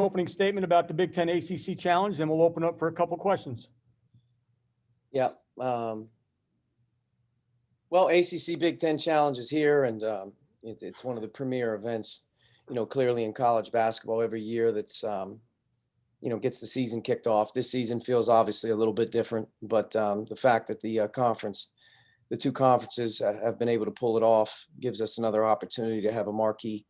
opening statement about the Big Ten ACC Challenge, then we'll open up for a couple questions. Yeah. Well, ACC Big Ten Challenge is here, and it's one of the premier events, clearly in college basketball every year that's, gets the season kicked off. This season feels obviously a little bit different, but the fact that the two conferences have been able to pull it off gives us another opportunity to have a marquee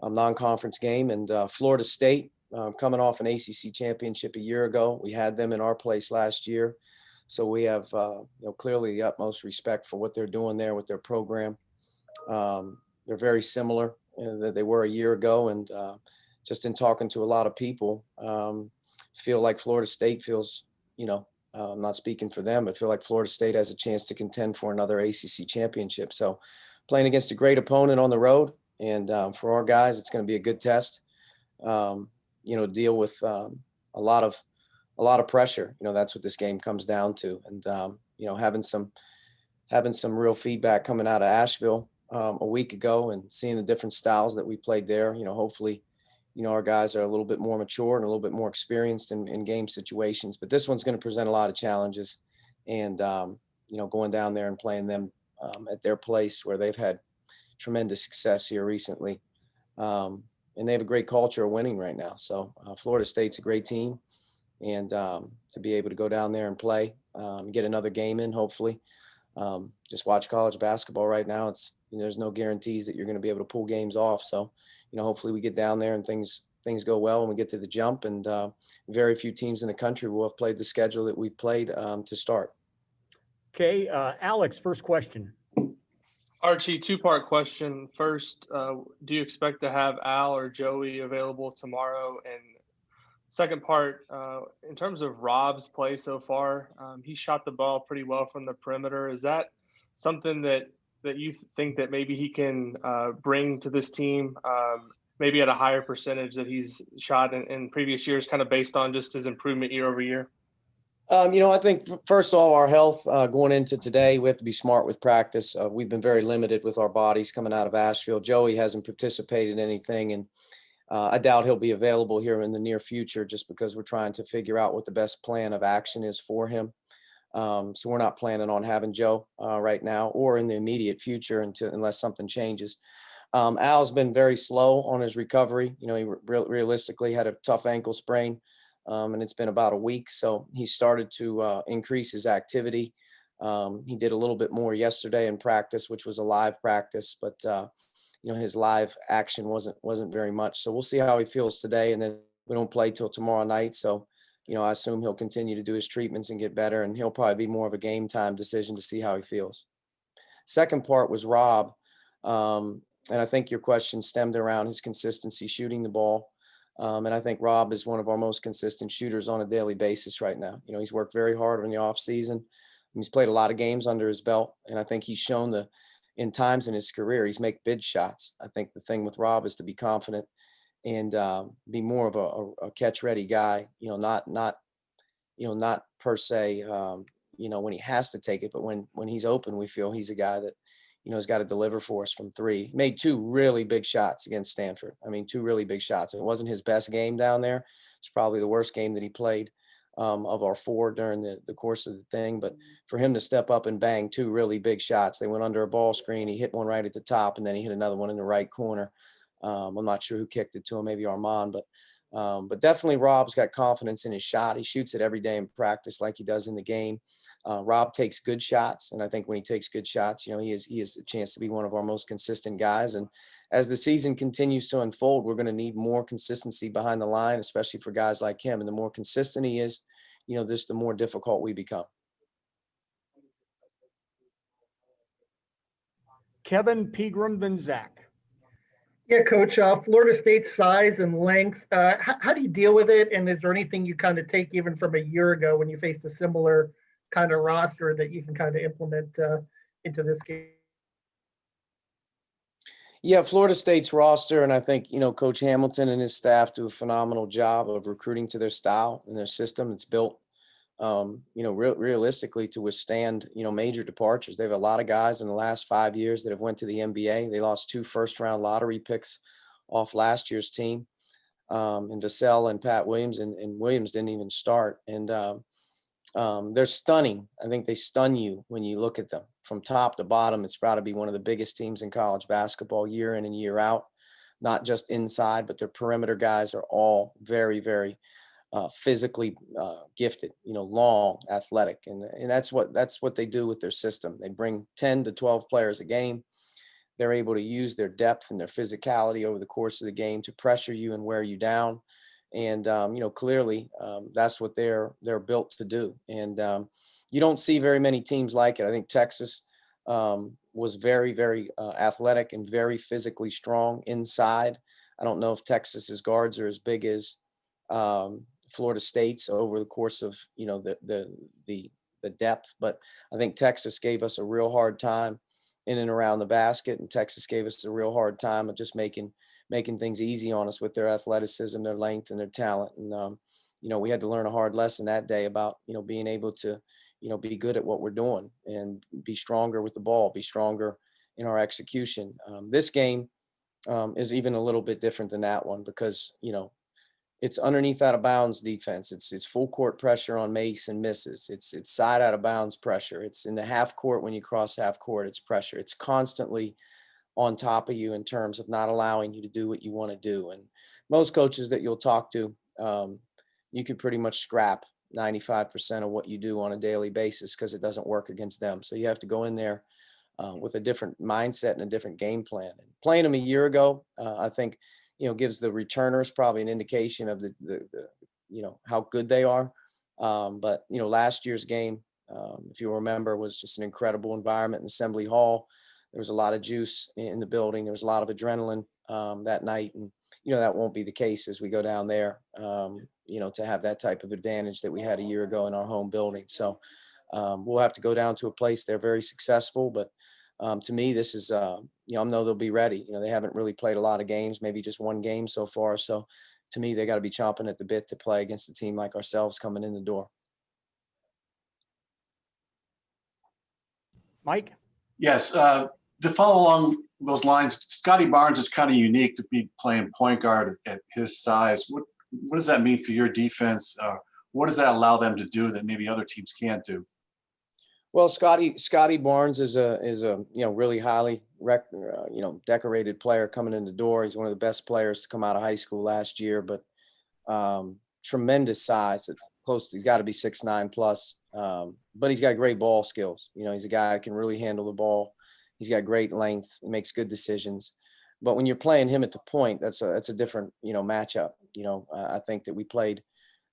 non-conference game. And Florida State, coming off an ACC championship a year ago, we had them in our place last year. So we have, clearly the utmost respect for what they're doing there with their program. They're very similar that they were a year ago. And just in talking to a lot of people, feel like Florida State feels, I'm not speaking for them, but feel like Florida State has a chance to contend for another ACC championship. So playing against a great opponent on the road. And for our guys, it's going to be a good test, deal with a lot of pressure. That's what this game comes down to. And, having some real feedback coming out of Asheville a week ago and seeing the different styles that we played there, hopefully, our guys are a little bit more mature and a little bit more experienced in game situations. But this one's going to present a lot of challenges. And, going down there and playing them at their place where they've had tremendous success here recently. And they have a great culture of winning right now. So Florida State's a great team. And to be able to go down there and play, get another game in, hopefully. Just watch college basketball right now. There's no guarantees that you're going to be able to pull games off. So, hopefully we get down there and things go well and we get to the jump. And very few teams in the country will have played the schedule that we played to start. Okay, Alex, first question. Archie, two-part question. First, do you expect to have Al or Joey available tomorrow? And second part, in terms of Rob's play so far, he shot the ball pretty well from the perimeter. Is that something that you think that maybe he can bring to this team, maybe at a higher percentage that he's shot in previous years, kind of based on just his improvement year over year? I think first of all, our health going into today, we have to be smart with practice. We've been very limited with our bodies coming out of Asheville. Joey hasn't participated in anything, and I doubt he'll be available here in the near future just because we're trying to figure out what the best plan of action is for him. So we're not planning on having Joe right now or in the immediate future unless something changes. Al's been very slow on his recovery. He realistically had a tough ankle sprain. And it's been about a week. So he started to increase his activity. He did a little bit more yesterday in practice, which was a live practice, but his live action wasn't very much. So we'll see how he feels today. And then we don't play till tomorrow night. So, I assume he'll continue to do his treatments and get better, and he'll probably be more of a game time decision to see how he feels. Second part was Rob. And I think your question stemmed around his consistency shooting the ball. And I think Rob is one of our most consistent shooters on a daily basis right now. He's worked very hard in the off season. He's played a lot of games under his belt. And I think he's shown in times in his career, he's make big shots. I think the thing with Rob is to be confident and be more of a catch ready guy, not per se, when he has to take it, but when he's open, we feel he's a guy that, has got to deliver for us from three. He made two really big shots against Stanford. Two really big shots. It wasn't his best game down there. It's probably the worst game that he played of our four during the course of the thing. But for him to step up and bang two really big shots, they went under a ball screen. He hit one right at the top, and then he hit another one in the right corner. I'm not sure who kicked it to him, maybe Armand, but definitely Rob's got confidence in his shot. He shoots it every day in practice like he does in the game. Rob takes good shots, and I think when he takes good shots, he has a chance to be one of our most consistent guys. And as the season continues to unfold, we're going to need more consistency behind the line, especially for guys like him. And the more consistent he is, the more difficult we become. Kevin Pegram, then Zach. Yeah, Coach, Florida State's size and length, how do you deal with it? And is there anything you kind of take even from a year ago when you faced a similar kind of roster that you can kind of implement into this game? Yeah, Florida State's roster, and I think, Coach Hamilton and his staff do a phenomenal job of recruiting to their style and their system. It's built, realistically to withstand, major departures. They have a lot of guys in the last 5 years that have went to the NBA. They lost 2 first-round lottery picks off last year's team. and Vassell and Pat Williams, and Williams didn't even start. And they're stunning. I think they stun you when you look at them from top to bottom. It's got to be one of the biggest teams in college basketball year in and year out, not just inside, but their perimeter guys are all very, very physically gifted, long, athletic. And that's what they do with their system. They bring 10 to 12 players a game. They're able to use their depth and their physicality over the course of the game to pressure you and wear you down. And, clearly that's what they're built to do. And you don't see very many teams like it. I think Texas was very, very athletic and very physically strong inside. I don't know if Texas's guards are as big as Florida State's over the course of, the depth, but I think Texas gave us a real hard time in and around the basket, and Texas gave us a real hard time of just making things easy on us with their athleticism, their length, and their talent. And, we had to learn a hard lesson that day about, being able to, be good at what we're doing and be stronger with the ball, be stronger in our execution. This game is even a little bit different than that one because, it's underneath out of bounds defense. It's full court pressure on makes and misses. It's side out of bounds pressure. It's in the half court when you cross half court, it's pressure. It's constantly on top of you in terms of not allowing you to do what you want to do. And most coaches that you'll talk to, you could pretty much scrap 95% of what you do on a daily basis because it doesn't work against them. So you have to go in there with a different mindset and a different game plan. And playing them a year ago, I think, gives the returners probably an indication of the how good they are. But, last year's game, if you remember, was just an incredible environment in Assembly Hall. There was a lot of juice in the building. There was a lot of adrenaline that night. And, that won't be the case as we go down there, to have that type of advantage that we had a year ago in our home building. So we'll have to go down to a place they're very successful. But to me, this is, I know they'll be ready. They haven't really played a lot of games, maybe just one game so far. So to me, they got to be chomping at the bit to play against a team like ourselves coming in the door. Mike? Yes. To follow along those lines, Scotty Barnes is kind of unique to be playing point guard at his size. What does that mean for your defense? What does that allow them to do that maybe other teams can't do? Well, Scotty Barnes is a really highly decorated player coming in the door. He's one of the best players to come out of high school last year, but tremendous size. He's got to be 6'9" plus, but he's got great ball skills. He's a guy that can really handle the ball. He's got great length. He makes good decisions. But when you're playing him at the point, that's a different matchup. I think that we played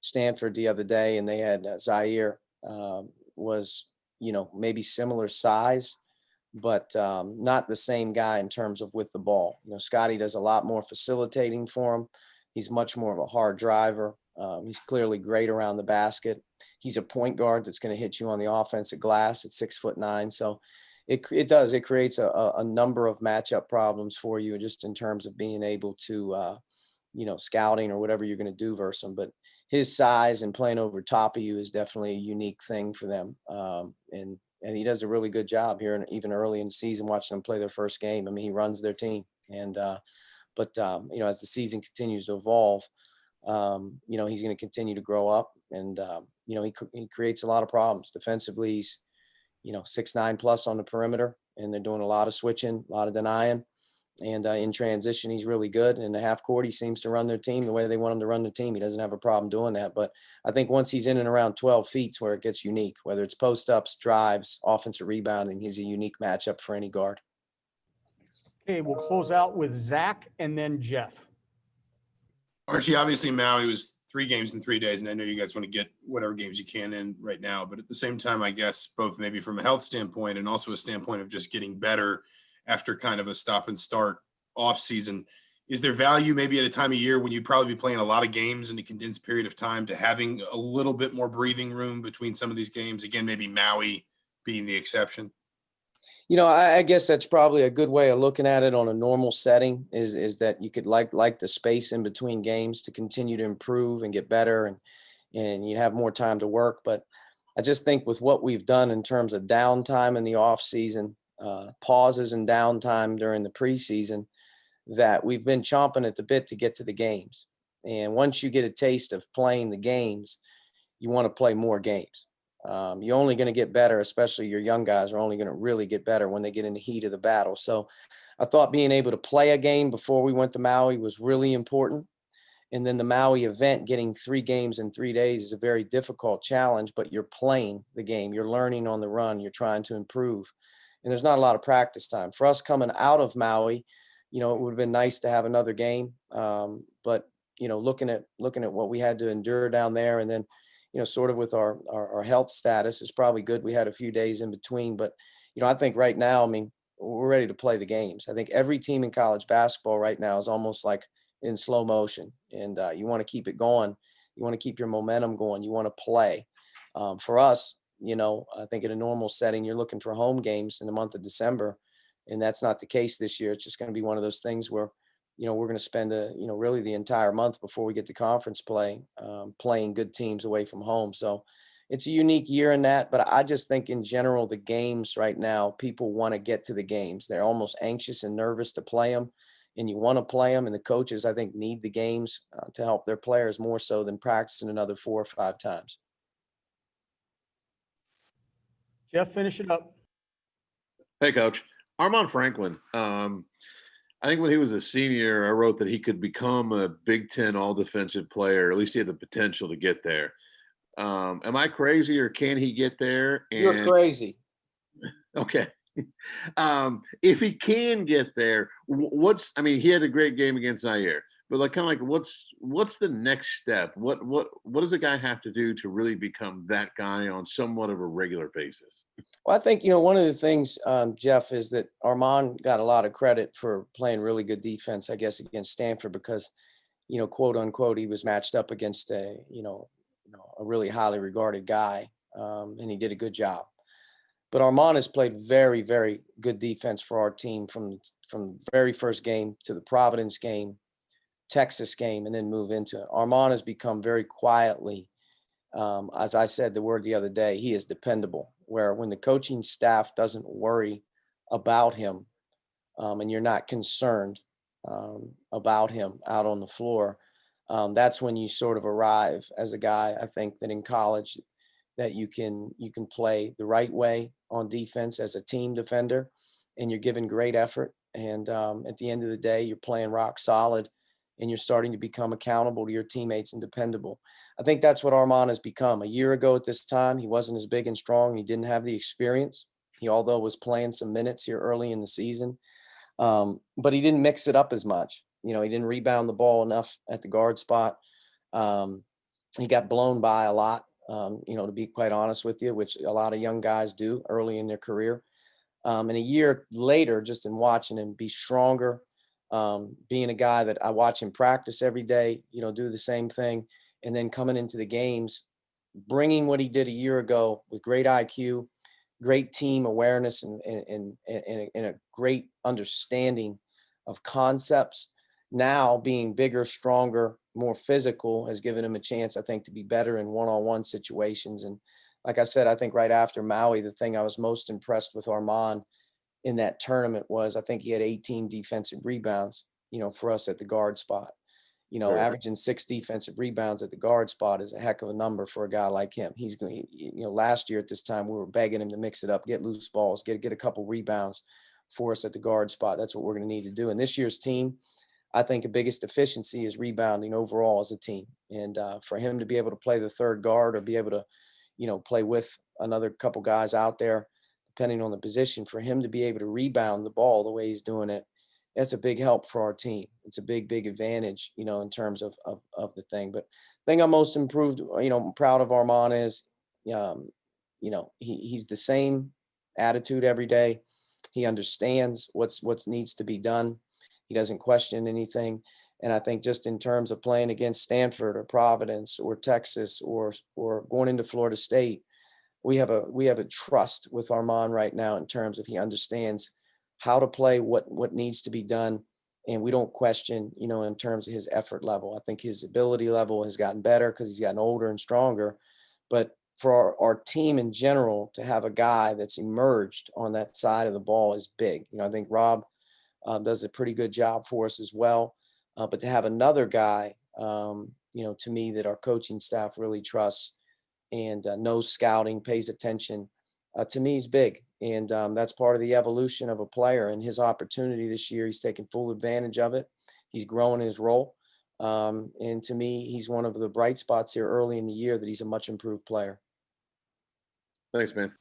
Stanford the other day, and they had Zaire was maybe similar size, but not the same guy in terms of with the ball. Scotty does a lot more facilitating for him. He's much more of a hard driver. He's clearly great around the basket. He's a point guard that's going to hit you on the offensive glass at 6'9". So it creates a number of matchup problems for you just in terms of being able to, scouting or whatever you're going to do versus him. But his size and playing over top of you is definitely a unique thing for them. And he does a really good job here, and even early in the season, watching them play their first game. I mean, he runs their team. And, but as the season continues to evolve, he's going to continue to grow up, and, he creates a lot of problems defensively. He's, 6'9" plus on the perimeter, and they're doing a lot of switching, a lot of denying. And in transition, he's really good. In the half court, he seems to run their team the way they want him to run their team. He doesn't have a problem doing that. But I think once he's in and around 12 feet, where it gets unique, whether it's post-ups, drives, offensive rebounding, he's a unique matchup for any guard. Okay, we'll close out with Zach and then Jeff. Archie, obviously Maui was 3 games in 3 days, and I know you guys want to get whatever games you can in right now, but at the same time, I guess both maybe from a health standpoint and also a standpoint of just getting better after kind of a stop and start off season, is there value maybe at a time of year when you'd probably be playing a lot of games in a condensed period of time to having a little bit more breathing room between some of these games? Again, maybe Maui being the exception. I guess that's probably a good way of looking at it on a normal setting is that you could like the space in between games to continue to improve and get better, and you have more time to work. But I just think with what we've done in terms of downtime in the off season, pauses and downtime during the preseason, that we've been chomping at the bit to get to the games. And once you get a taste of playing the games, you want to play more games. You're only going to get better, especially your young guys are only going to really get better when they get in the heat of the battle. So I thought being able to play a game before we went to Maui was really important. And then the Maui event, getting 3 games in 3 days is a very difficult challenge, but you're playing the game. You're learning on the run. You're trying to improve. And there's not a lot of practice time. For us coming out of Maui, it would have been nice to have another game. But, looking at what we had to endure down there, and then, sort of with our health status, it's probably good we had a few days in between. But, I think right now, we're ready to play the games. I think every team in college basketball right now is almost like in slow motion, and you want to keep it going. You want to keep your momentum going. You want to play. For us, I think in a normal setting, you're looking for home games in the month of December, and that's not the case this year. It's just going to be one of those things where, we're going to spend really the entire month before we get to conference play, playing good teams away from home. So it's a unique year in that, but I just think in general, the games right now, people want to get to the games. They're almost anxious and nervous to play them, and you want to play them. And the coaches, I think, need the games to help their players more so than practicing another 4 or 5 times. Jeff, finish it up. Hey, Coach. Armand Franklin. I think when he was a senior, I wrote that he could become a Big Ten all-defensive player. At least he had the potential to get there. Am I crazy, or can he get there? You're crazy. Okay. If he can get there, he had a great game against Zaire, but what's the next step? What does a guy have to do to really become that guy on somewhat of a regular basis? Well, I think, one of the things, Jeff, is that Armand got a lot of credit for playing really good defense, I guess, against Stanford because, quote unquote, he was matched up against a really highly regarded guy, and he did a good job. But Armand has played very, very good defense for our team from the very first game to the Providence game, Texas game, and then move into it. Armand has become very quietly, as I said the word the other day, he is dependable, where when the coaching staff doesn't worry about him, and you're not concerned about him out on the floor, that's when you sort of arrive as a guy, I think, that in college that you can play the right way on defense as a team defender, and you're giving great effort. And at the end of the day, you're playing rock solid, and you're starting to become accountable to your teammates and dependable. I think that's what Armand has become. A year ago at this time, he wasn't as big and strong. He didn't have the experience. He, although was playing some minutes here early in the season, but he didn't mix it up as much. He didn't rebound the ball enough at the guard spot. He got blown by a lot, to be quite honest with you, which a lot of young guys do early in their career. And a year later, just in watching him be stronger, being a guy that I watch him practice every day, do the same thing, and then coming into the games, bringing what he did a year ago with great IQ, great team awareness, and a great understanding of concepts. Now being bigger, stronger, more physical has given him a chance, I think, to be better in one-on-one situations. And like I said, I think right after Maui, the thing I was most impressed with Armand in that tournament was I think he had 18 defensive rebounds, for us at the guard spot. Sure. Averaging 6 defensive rebounds at the guard spot is a heck of a number for a guy like him. He's going, last year at this time, we were begging him to mix it up, get loose balls, get a couple rebounds for us at the guard spot. That's what we're going to need to do. And this year's team, I think the biggest deficiency is rebounding overall as a team. And for him to be able to play the third guard or be able to, play with another couple guys out there, depending on the position, for him to be able to rebound the ball the way he's doing it, that's a big help for our team. It's a big, big advantage, in terms of the thing. But the thing I'm most proud of Armand is, he's the same attitude every day. He understands what's needs to be done. He doesn't question anything. And I think just in terms of playing against Stanford or Providence or Texas or going into Florida State, we have a trust with Armand right now in terms of he understands how to play, what needs to be done. And we don't question, in terms of his effort level. I think his ability level has gotten better because he's gotten older and stronger. But for our team in general, to have a guy that's emerged on that side of the ball is big. I think Rob does a pretty good job for us as well. But to have another guy to me that our coaching staff really trusts and knows scouting, pays attention, to me is big. And that's part of the evolution of a player and his opportunity this year. He's taken full advantage of it. He's growing his role. And to me, he's one of the bright spots here early in the year that he's a much improved player. Thanks, man.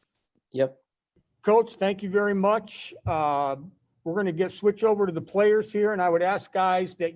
Yep. Coach, thank you very much. We're going to switch over to the players here, and I would ask guys that you